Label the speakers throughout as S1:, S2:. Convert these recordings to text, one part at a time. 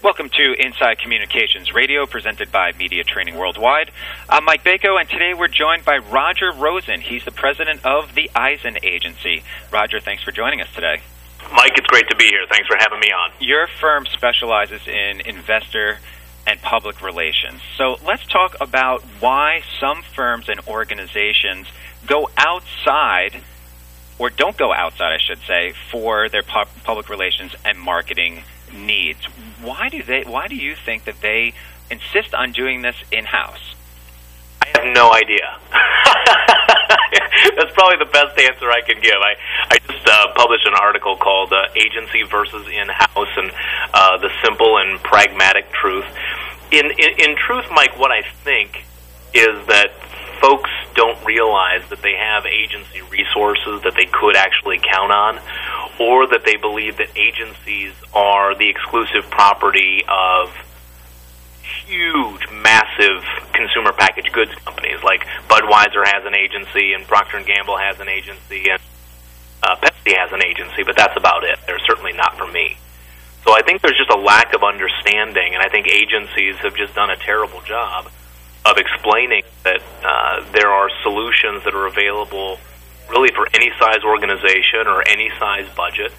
S1: Welcome to Inside Communications Radio, presented by Media Training Worldwide. I'm Mike Bako, and today we're joined by Rodger Roeser. He's the president of the Eisen Agency. Rodger, thanks for joining us today.
S2: Mike, it's great to be here. Thanks for having me on.
S1: Your firm specializes in investor and public relations. So let's talk about why some firms and organizations go outside, or don't go outside, I should say, for their public relations and marketing needs. Why do you think that they insist on doing this in-house?
S2: I have no idea. That's probably the best answer I can give. I just published an article called Agency versus In-House, and the simple and pragmatic truth. In truth, Mike, what I think is that folks don't realize that they have agency resources that they could actually count on, or that they believe that agencies are the exclusive property of huge, massive consumer packaged goods companies. Like Budweiser has an agency, and Procter & Gamble has an agency, and Pepsi has an agency, but that's about it. They're certainly not for me. So I think there's just a lack of understanding, and I think agencies have just done a terrible job of explaining that there are solutions that are available really for any size organization or any size budget,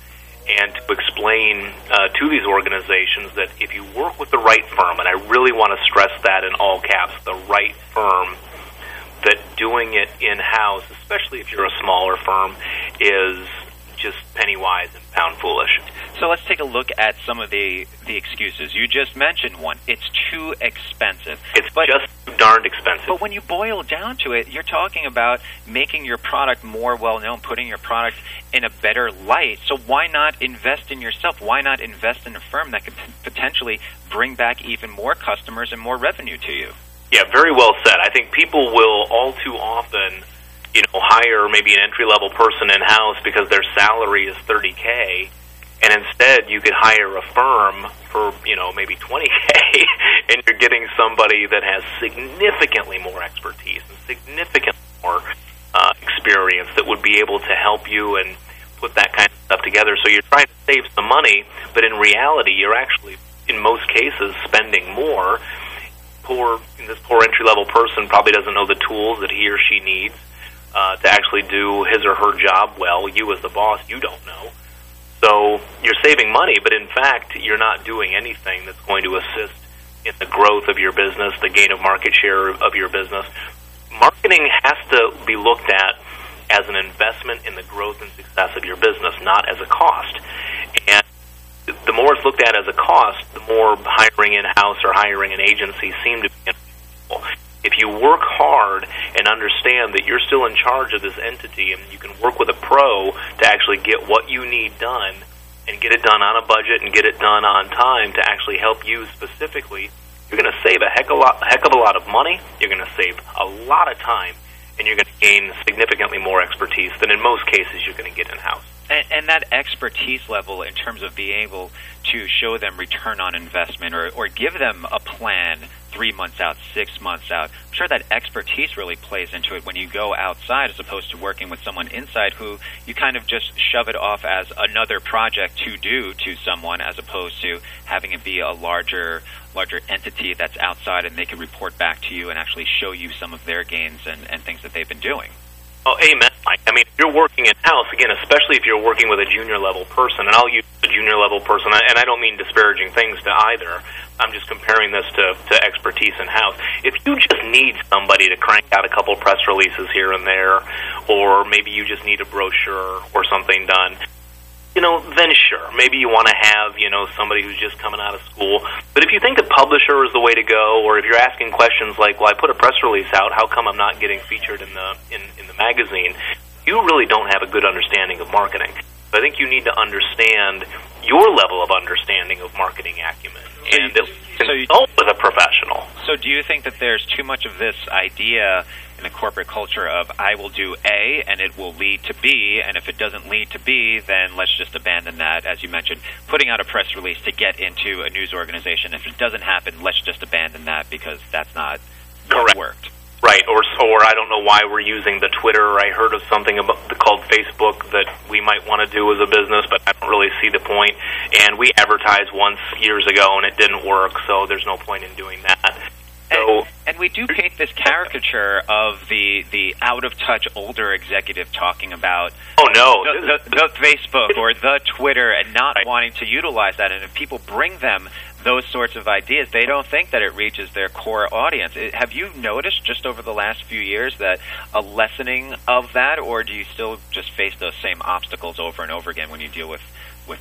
S2: and to explain to these organizations that if you work with the right firm, and I really want to stress that in all caps, the right firm, that doing it in-house, especially if you're a smaller firm, is just penny wise and pound foolish.
S1: So let's take a look at some of the excuses. You just mentioned one. It's too expensive.
S2: It's just too darned expensive.
S1: But when you boil down to it, you're talking about making your product more well-known, putting your product in a better light. So why not invest in yourself? Why not invest in a firm that could potentially bring back even more customers and more revenue to you?
S2: Yeah, very well said. I think people will all too often hire maybe an entry-level person in-house because their salary is $30K, and instead you could hire a firm for, maybe $20K, and you're getting somebody that has significantly more expertise and significantly more experience that would be able to help you and put that kind of stuff together. So you're trying to save some money, but in reality you're actually, in most cases, spending more. This poor entry-level person probably doesn't know the tools that he or she needs to actually do his or her job well. You as the boss, you don't know. So you're saving money, but in fact, you're not doing anything that's going to assist in the growth of your business, the gain of market share of your business. Marketing has to be looked at as an investment in the growth and success of your business, not as a cost. And the more it's looked at as a cost, the more hiring in-house or hiring an agency seem to be inevitable. If you work hard and understand that you're still in charge of this entity, and you can work with a pro to actually get what you need done and get it done on a budget and get it done on time to actually help you specifically, you're going to save a heck of a lot of money, you're going to save a lot of time, and you're going to gain significantly more expertise than in most cases you're going to get in-house.
S1: And that expertise level in terms of being able to show them return on investment or give them a plan 3 months out, 6 months out, I'm sure that expertise really plays into it when you go outside as opposed to working with someone inside who you kind of just shove it off as another project to do to someone, as opposed to having it be a larger entity that's outside and they can report back to you and actually show you some of their gains and things that they've been doing.
S2: Oh, amen, Mike. I mean, if you're working in-house, again, especially if you're working with a junior-level person, and I'll use a junior-level person, and I don't mean disparaging things to either. I'm just comparing this to expertise in-house. If you just need somebody to crank out a couple press releases here and there, or maybe you just need a brochure or something done, then sure, maybe you want to have, somebody who's just coming out of school. But if you think a publisher is the way to go, or if you're asking questions like, well, I put a press release out, how come I'm not getting featured in the magazine? You really don't have a good understanding of marketing. So I think you need to understand your level of understanding of marketing acumen and consult with a professional.
S1: So do you think that there's too much of this idea in the corporate culture of I will do A and it will lead to B, and if it doesn't lead to B, then let's just abandon that, as you mentioned, putting out a press release to get into a news organization. If it doesn't happen, let's just abandon that because that's not what worked.
S2: Right, or I don't know why we're using the Twitter. I heard of something called Facebook that we might want to do as a business, but I don't really see the point. And we advertised once years ago, and it didn't work, so there's no point in doing that. So,
S1: and we do paint this caricature of the out-of-touch older executive talking about the Facebook or the Twitter and not wanting to utilize that. And if people bring them those sorts of ideas, they don't think that it reaches their core audience. Have you noticed just over the last few years that a lessening of that, or do you still just face those same obstacles over and over again when you deal with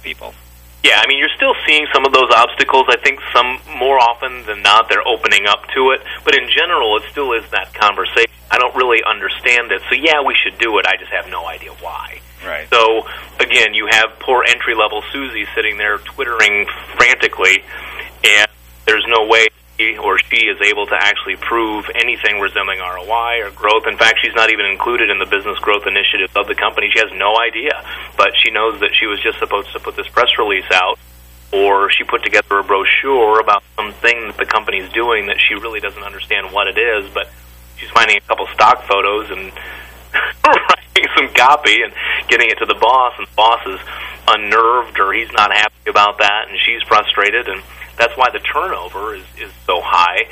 S1: people?
S2: Yeah, I mean, you're still seeing some of those obstacles. I think some, more often than not, they're opening up to it. But in general, it still is that conversation. I don't really understand it. So, yeah, we should do it. I just have no idea why.
S1: Right.
S2: So, again, you have poor entry-level Susie sitting there twittering frantically, and there's no way he or she is able to actually prove anything resembling ROI or growth. In fact, she's not even included in the business growth initiatives of the company. She has no idea, but she knows that she was just supposed to put this press release out, or she put together a brochure about something that the company's doing that she really doesn't understand what it is, but she's finding a couple stock photos and writing some copy and getting it to the boss, and the boss is unnerved or he's not happy about that, and she's frustrated, and that's why the turnover is so high.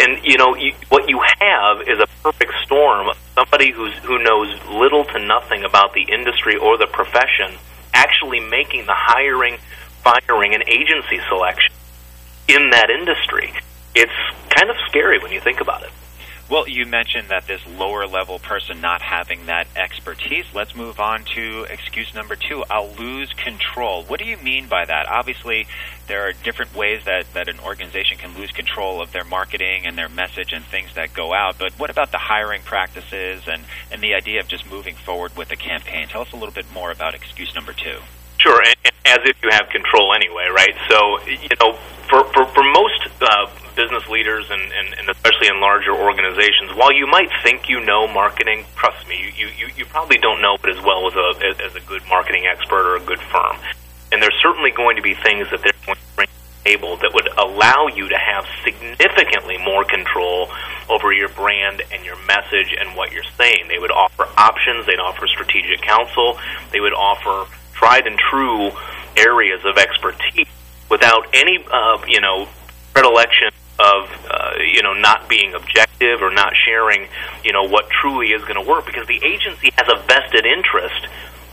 S2: And, you know, what you have is a perfect storm of somebody who knows little to nothing about the industry or the profession actually making the hiring, firing, and agency selection in that industry. It's kind of scary when you think about it.
S1: Well, you mentioned that this lower-level person not having that expertise. Let's move on to excuse number 2. I'll lose control. What do you mean by that? Obviously, there are different ways that an organization can lose control of their marketing and their message and things that go out. But what about the hiring practices and the idea of just moving forward with a campaign? Tell us a little bit more about excuse number 2.
S2: Sure, and as if you have control anyway, right? So, you know, for most business leaders and especially in larger organizations, while you might think you know marketing, trust me, you probably don't know it as well as a good marketing expert or a good firm. And there's certainly going to be things that they're going to bring to the table that would allow you to have significantly more control over your brand and your message and what you're saying. They would offer options. They'd offer strategic counsel. They would offer tried and true areas of expertise without any, predilection of, not being objective or not sharing, what truly is going to work, because the agency has a vested interest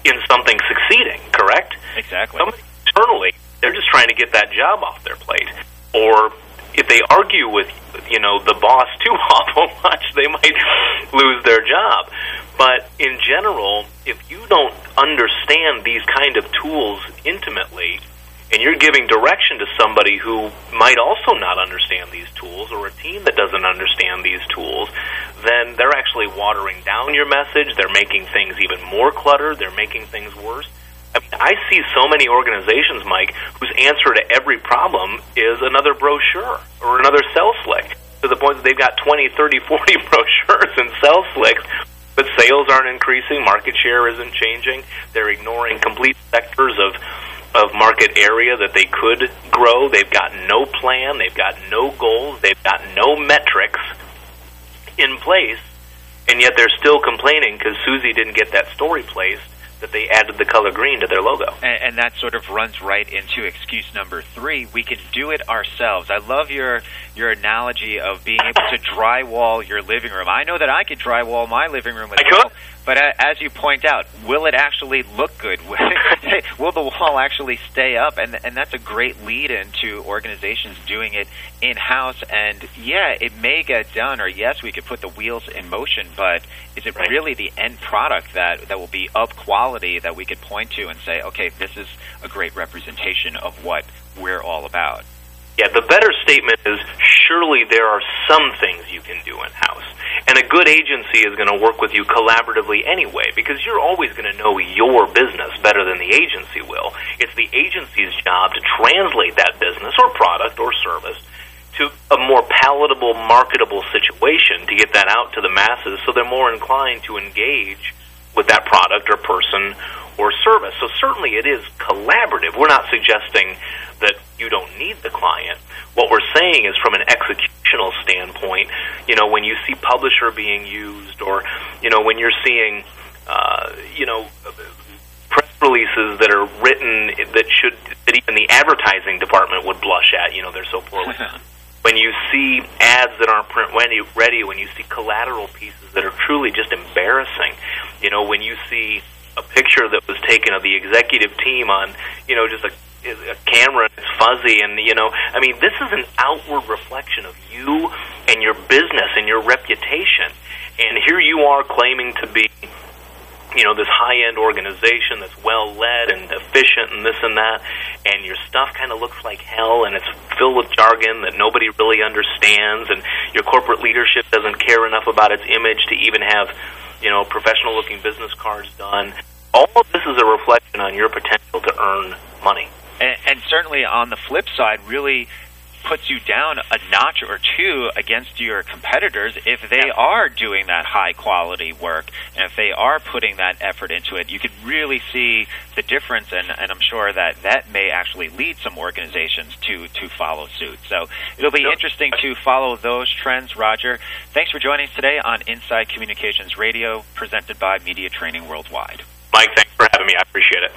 S2: in something succeeding, correct?
S1: Exactly.
S2: Somebody internally, they're just trying to get that job off their plate. Or if they argue with, the boss too awful much, they might lose their job. But in general, if you don't understand these kind of tools intimately, and you're giving direction to somebody who might also not understand these tools, or a team that doesn't understand these tools, then they're actually watering down your message. They're making things even more cluttered. They're making things worse. I mean, I see so many organizations, Mike, whose answer to every problem is another brochure or another sales slick, to the point that they've got 20, 30, 40 brochures and sales slicks, but sales aren't increasing, market share isn't changing. They're ignoring complete sectors of market area that they could grow. They've got no plan. They've got no goals. They've got no metrics in place, and yet they're still complaining because Susie didn't get that story placed that they added the color green to their logo.
S1: And that sort of runs right into excuse number 3. We can do it ourselves. I love your analogy of being able to drywall your living room. I know that I could drywall my living room as well. But as you point out, will it actually look good? Will the wall actually stay up? And that's a great lead into organizations doing it in-house. And, yeah, it may get done, or, yes, we could put the wheels in motion, but is it really the end product that will be of quality that we could point to and say, okay, this is a great representation of what we're all about?
S2: Yeah, the better statement is surely there are some things you can do in-house. And a good agency is going to work with you collaboratively anyway, because you're always going to know your business better than the agency will. It's the agency's job to translate that business or product or service to a more palatable, marketable situation to get that out to the masses so they're more inclined to engage with that product or person or service. So certainly it is collaborative. We're not suggesting that you don't need the client. What we're saying is from an executional standpoint, when you see publisher being used, or, when you're seeing, press releases that are written that even the advertising department would blush at, they're so poorly done. When you see ads that aren't print ready, when you see collateral pieces that are truly just embarrassing, when you see a picture that was taken of the executive team on, just a camera and it's fuzzy, and, this is an outward reflection of you and your business and your reputation. And here you are claiming to be, this high-end organization that's well-led and efficient and this and that, and your stuff kind of looks like hell, and it's filled with jargon that nobody really understands, and your corporate leadership doesn't care enough about its image to even have, professional-looking business cards done. All of this is a reflection on your potential to earn money.
S1: And certainly on the flip side, really puts you down a notch or two against your competitors if they are doing that high-quality work, and if they are putting that effort into it. You could really see the difference, and I'm sure that may actually lead some organizations to follow suit. So it'll be interesting to follow those trends. Rodger, thanks for joining us today on Inside Communications Radio, presented by Media Training Worldwide.
S2: Mike, thanks for having me. I appreciate it.